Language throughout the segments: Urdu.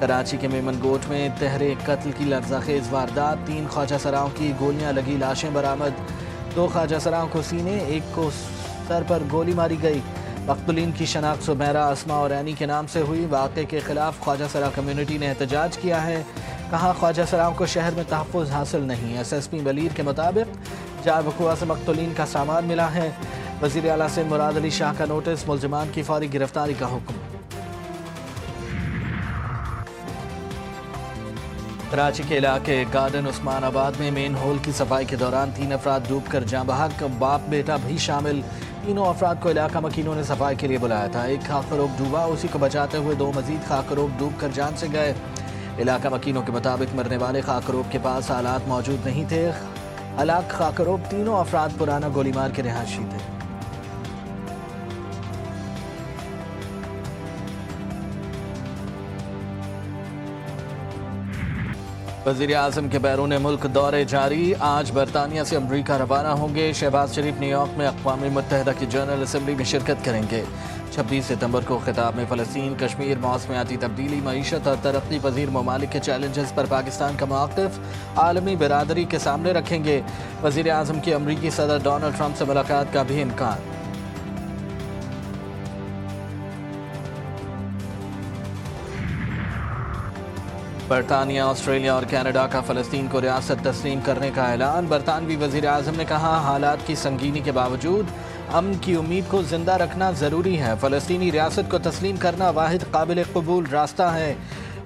کراچی کے میمن گوٹ میں تحریک قتل کی لرزانخیز واردات، 3 خواجہ سراؤں کی گولیاں لگی لاشیں برآمد، 2 خواجہ سراؤں کو سینے، 1 کو سر پر گولی ماری گئی۔ مقتولین کی شناخت سمیرہ، اسما اور عینی کے نام سے ہوئی۔ واقعے کے خلاف خواجہ سرا کمیونٹی نے احتجاج کیا ہے، کہا خواجہ سراؤں کو شہر میں تحفظ حاصل نہیں۔ ایس ایس پی ولیر کے مطابق جائے وقوع سے مقتولین کا سامان ملا ہے۔ وزیر اعلیٰ سے مراد علی شاہ کا نوٹس، ملزمان کی فوری گرفتاری کا حکم۔ کراچی کے علاقے گارڈن عثمان آباد میں مین ہول کی صفائی کے دوران 3 افراد ڈوب کر جاں بحق، باپ بیٹا بھی شامل۔ تینوں افراد کو علاقہ مکینوں نے صفائی کے لیے بلایا تھا۔ ایک خاکروب ڈوبا، اسی کو بچاتے ہوئے 2 مزید خاکروب ڈوب کر جان سے گئے۔ علاقہ مکینوں کے مطابق مرنے والے خاکروب کے پاس آلات موجود نہیں تھے۔ ہلاک خاکروب تینوں افراد پرانا گولی مار کے رہائشی تھے۔ وزیر اعظم کے بیرون ملک دورے جاری، آج برطانیہ سے امریکہ روانہ ہوں گے۔ شہباز شریف نیو یارک میں اقوام متحدہ کی جنرل اسمبلی میں شرکت کریں گے۔ 26 ستمبر کو خطاب میں فلسطین، کشمیر، موسمیاتی تبدیلی، معیشت اور ترقی پذیر ممالک کے چیلنجز پر پاکستان کا موقف عالمی برادری کے سامنے رکھیں گے۔ وزیر اعظم کی امریکی صدر ڈونلڈ ٹرمپ سے ملاقات کا بھی امکان۔ برطانیہ، آسٹریلیا اور کینیڈا کا فلسطین کو ریاست تسلیم کرنے کا اعلان۔ برطانوی وزیر اعظم نے کہا حالات کی سنگینی کے باوجود امن کی امید کو زندہ رکھنا ضروری ہے۔ فلسطینی ریاست کو تسلیم کرنا واحد قابل قبول راستہ ہے۔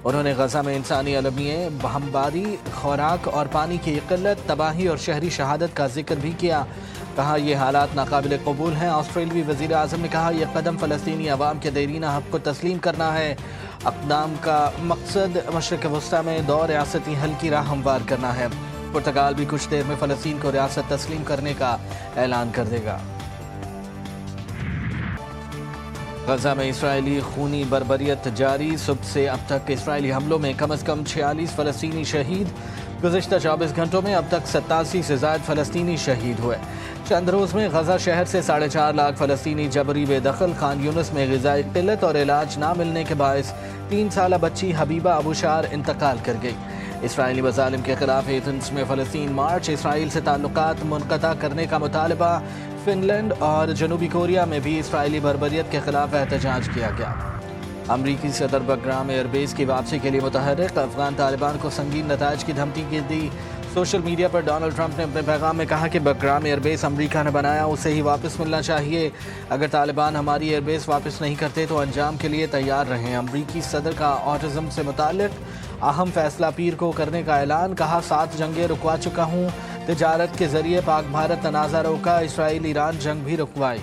انہوں نے غزہ میں انسانی المیے، بمباری، خوراک اور پانی کی قلت، تباہی اور شہری شہادت کا ذکر بھی کیا۔ کہا یہ حالات ناقابل قبول ہیں۔ آسٹریلوی وزیر اعظم نے کہا یہ قدم فلسطینی عوام کے دیرینہ حق کو تسلیم کرنا ہے۔ اقدام کا مقصد مشرق وسطیٰ میں 2 ریاستی حل کی راہ ہموار کرنا ہے۔ پرتگال بھی کچھ دیر میں فلسطین کو ریاست تسلیم کرنے کا اعلان کر دے گا۔ غزہ میں اسرائیلی خونی بربریت جاری، صبح سے اب تک اسرائیلی حملوں میں کم از کم 46 فلسطینی شہید۔ گزشتہ 24 گھنٹوں میں اب تک 87 سے زائد فلسطینی شہید ہوئے۔ چند روز میں غزہ شہر سے 4.5 لاکھ فلسطینی جبری بے دخل۔ خان یونس میں غذائی قلت اور علاج نہ ملنے کے باعث 3 سالہ بچی حبیبہ ابو شار انتقال کر گئی۔ اسرائیلی مظالم کے خلاف ایتھنز میں فلسطین مارچ، اسرائیل سے تعلقات منقطع کرنے کا مطالبہ۔ فن لینڈ اور جنوبی کوریا میں بھی اسرائیلی بربریت کے خلاف احتجاج کیا گیا۔ امریکی صدر بگرام ایئر بیس کی واپسی کے لیے متحرک، افغان طالبان کو سنگین نتائج کی دھمکی دی۔ سوشل میڈیا پر ڈونلڈ ٹرمپ نے اپنے پیغام میں کہا کہ بگرام ایئر بیس امریکہ نے بنایا، اسے ہی واپس ملنا چاہیے۔ اگر طالبان ہماری ایئر بیس واپس نہیں کرتے تو انجام کے لیے تیار رہیں۔ امریکی صدر کا آٹزم سے متعلق اہم فیصلہ پیر کو کرنے کا اعلان، کہا 7 جنگیں رکوا چکا ہوں، تجارت کے ذریعے پاک بھارت تنازع روکا، اسرائیل ایران جنگ بھی رکوائی۔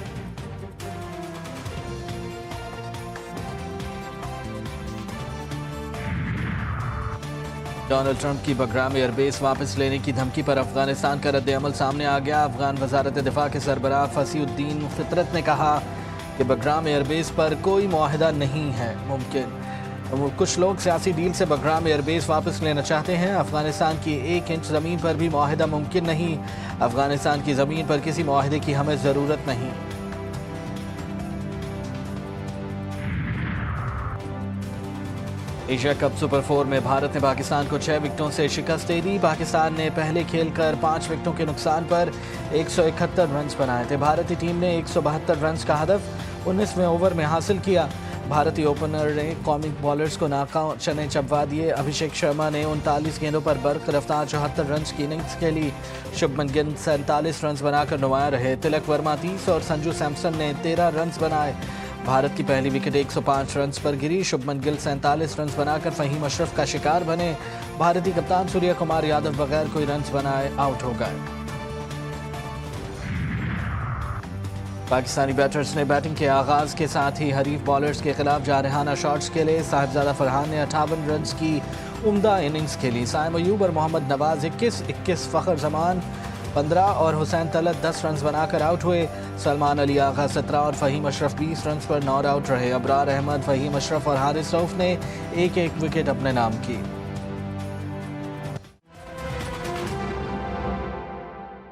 ڈونلڈ ٹرمپ کی بگرام ایئر بیس واپس لینے کی دھمکی پر افغانستان کا رد عمل سامنے آ گیا۔ افغان وزارت دفاع کے سربراہ فصیح الدین فطرت نے کہا کہ بگرام ایئر بیس پر کوئی معاہدہ نہیں ہے ممکن۔ کچھ لوگ سیاسی ڈیل سے بگرام ایئر بیس واپس لینا چاہتے ہیں۔ افغانستان کی 1 انچ زمین پر بھی معاہدہ ممکن نہیں۔ افغانستان کی زمین پر کسی معاہدے کی ہمیں ضرورت نہیں۔ ایشیا کپ سپر 4 میں بھارت نے پاکستان کو 6 وکٹوں سے شکست دے دی۔ پاکستان نے پہلے کھیل کر 5 وکٹوں کے نقصان پر 171 رنز بنائے تھے۔ بھارتی ٹیم نے 172 رنز کا ہدف 19ویں اوور میں حاصل کیا۔ بھارتی اوپنر نے قومی بالرز کو ناکام چنے چبوا دیے۔ ابھیشیک شرما نے 39 گیندوں پر برق رفتار 74 رنز کی اننگز کھیلی۔ شبمن گل 47 رنز بنا کر نمایاں رہے۔ تلک ورما 30 اور سنجو سیمسن نے 13 رنز بنائے۔ بھارت کی پہلی وکٹ 105 رنز پر گری۔ شبمن گل 47 رنز بنا کر فہیم اشرف کا شکار بنے۔ بھارتی کپتان سوریہ کمار یادو بغیر کوئی رنز بنائے آؤٹ ہو گئے۔ پاکستانی بیٹرز نے بیٹنگ کے آغاز کے ساتھ ہی حریف بالرز کے خلاف جارحانہ شاٹس کھیلے۔ صاحبزادہ فرحان نے 58 رنز کی عمدہ اننگز کھیلی۔ سائم ایوب اور محمد نواز 21 فخر زمان 15 اور حسین طلعت 10 رنز بنا کر آؤٹ ہوئے۔ سلمان علی آغا 17 اور فہیم اشرف 20 رنز پر ناٹ آؤٹ رہے۔ ابرار احمد، فہیم اشرف اور حارث رؤف نے 1 وکٹ اپنے نام کی۔